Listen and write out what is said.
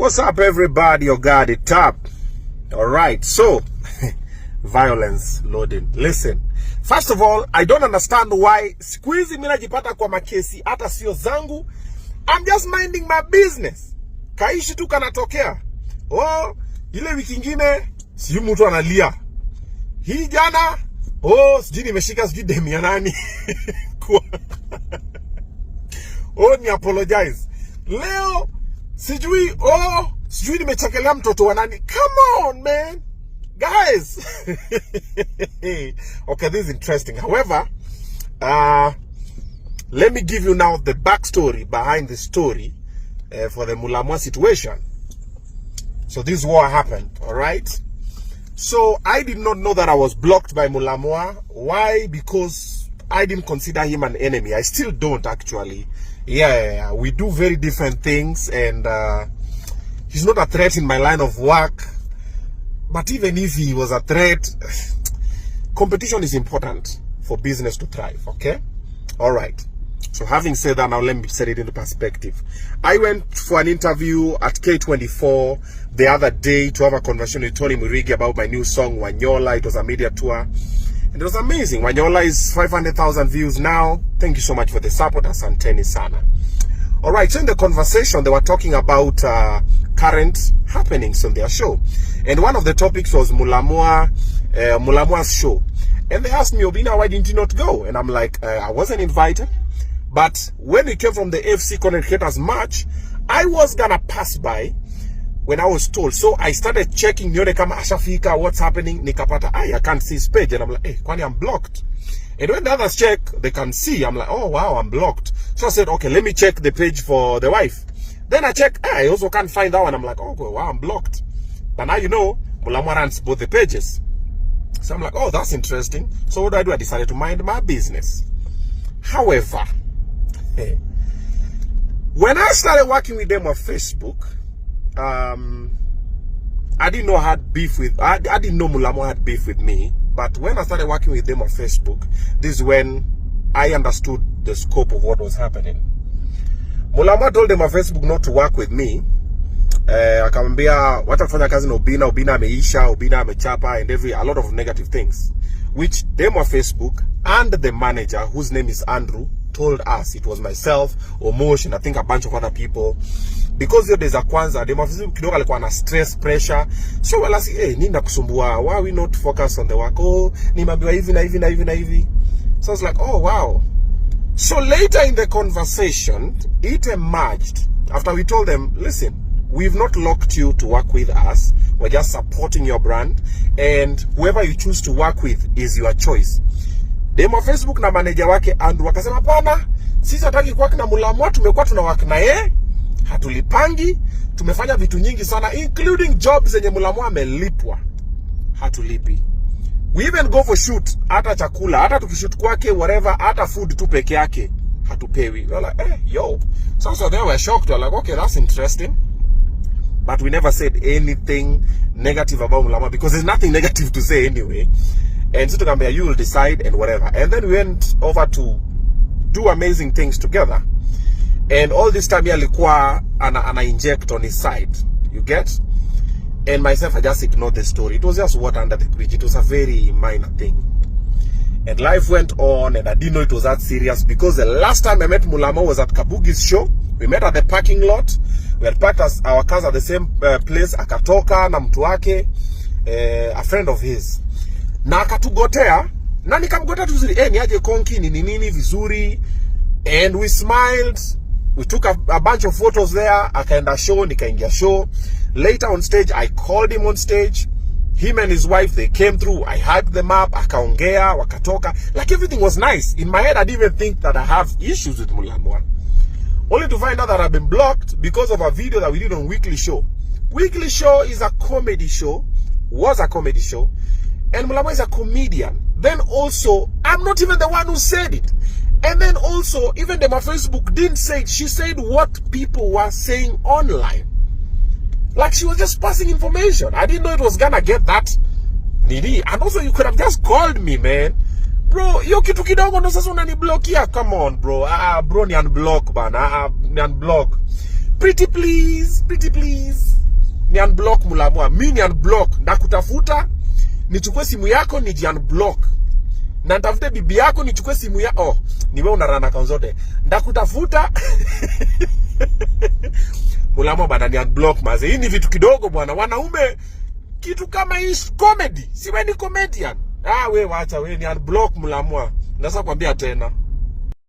What's up, everybody? You got it up. All right, so violence loading. Listen, first of all, I don't understand why siku hizi mimi najipata kwa makesi hata sio zangu. I'm just minding my business. Kaishi tu kanatokea. Oh, ile wiki nyingine si mtu analia. Hii jana, oh, sijui nimeshika sijui demu ya nani. Oh, ni apologize. Leo sijui nimechekelea mtoto wa nani. Come on, man. Guys. Okay, this is interesting. However, let me give you now the backstory behind the story for the MULAMWA situation. So this is what happened, all right? So I did not know that I was blocked by MULAMWA. Why? Because I didn't consider him an enemy. I still don't, actually. Yeah, we do very different things, and he's not a threat in my line of work. But even if he was a threat, competition is important for business to thrive, okay? All right. So having said that, now let me set it into perspective. I went for an interview at K24 the other day to have a conversation with Tony Murigi about my new song, Wanyola. It was a media tour. And it was amazing. Wanyola is 500,000 views now. Thank you so much for the support. Asanteni sana. All right, so in the conversation, they were talking about current happenings on their show. And one of the topics was MULAMWA's show. And they asked me, Obinna, why didn't you not go? And I'm like, I wasn't invited. But when it came from the FC Content Creators March, I was gonna pass by when I was told. So I started checking, nione kama ashafika, what's happening. Nikapata, I can't see his page. And I'm like, hey, kwani I'm blocked. And when the others check, they can see. I'm like, oh, wow, I'm blocked. So I said, okay, let me check the page for the wife. Then I check, I also can't find that one. I'm like, oh, wow, I'm blocked. But now you know, MULAMWA runs both the pages. So I'm like, oh, that's interesting. So what do? I decided to mind my business. However, when I started working with them on Facebook, I didn't know I had beef with, I didn't know MULAMWA had beef with me. But when I started working with them on Facebook, this is when I understood the scope of what was happening. MULAMWA told them on Facebook not to work with me. Akamwambia watafanya kazi na Obinna, Obinna ameisha, Obinna amechapa, and a lot of negative things, which them on Facebook and the manager, whose name is Andrew, told us. It was myself, Omosh, and I think a bunch of other people. Because there's a kwanza, them on Facebook kidogo alikuwa na stress, pressure. So wala si, hey, nini nakusumbua? Why are we not focused on the work? Oh, nimeambiwa hivi na hivi na hivi na hivi. So I was like, oh wow. So later in the conversation, it emerged after we told them, listen, we've not locked you to work with us. We're just supporting your brand, and whoever you choose to work with is your choice. Demo Facebook na manager wake Andrew wakasema pana, sisi hataki kuwork na MULAMWA, tumekuwa tuna work na yeye, hatulipangi, tumefanya vitu nyingi sana including jobs zenye MULAMWA amelipwa, hatulipi. We even go for shoot, hata chakula, hata tukishoot kwake whatever, hata food tu peke yake hatupewi. We're like, yo. So they were shocked. We're like, okay, that's interesting. But we never said anything negative about MULAMWA because there's nothing negative to say anyway. And so to you will decide and whatever. And then we went over to do amazing things together. And all this time alikuwa ana inject on his side. You get? And myself, I just ignored the story. It was just water under the bridge. It was a very minor thing. And life went on, and I didn't know it was that serious because the last time I met MULAMWA was at Kabugi's show. We met at the parking lot. We had parked our cars at the same place. Akatoka na mtu wake, a friend of his. Na akatugotea, na nikamgotea tuzuri, niaje konki, nini vizuri. And we smiled. We took a bunch of photos there. Akaenda show, nikaingia show. Later on stage, I called him on stage. Him and his wife, they came through. I hyped them up. Akaongea, wakatoka. Like everything was nice. In my head, I didn't even think that I have issues with MULAMWA. Only to find out that I've been blocked because of a video that we did on Weekly Show. Weekly Show is a comedy show. Was a comedy show. And MULAMWA is a comedian. Then also, I'm not even the one who said it. And then also, even my Facebook didn't say it. She said what people were saying online. Like she was just passing information. I didn't know it was gonna get that needy. And also you could have just called me, man. Bro, yo kitu kidogo ndo sasa unaniblock here. Come on, bro. Bro ni unblock bana. Ni unblock. Pretty please. Ni unblock Mulamwa. Mimi ni unblock. Ndakutafuta, nichukue simu yako ni unblock. Na nitafute bibi yako nichukue simu ya ni wewe unarana account zote. Ndakutafuta. Mulamwa bana ni unblock maze. Hii ni vitu kidogo bwana. Wanaume kitu kama hii comedy. Si wewe ni comedian. Wewe wacha wewe ni unblock Mulamwa. Nasa kwambia tena.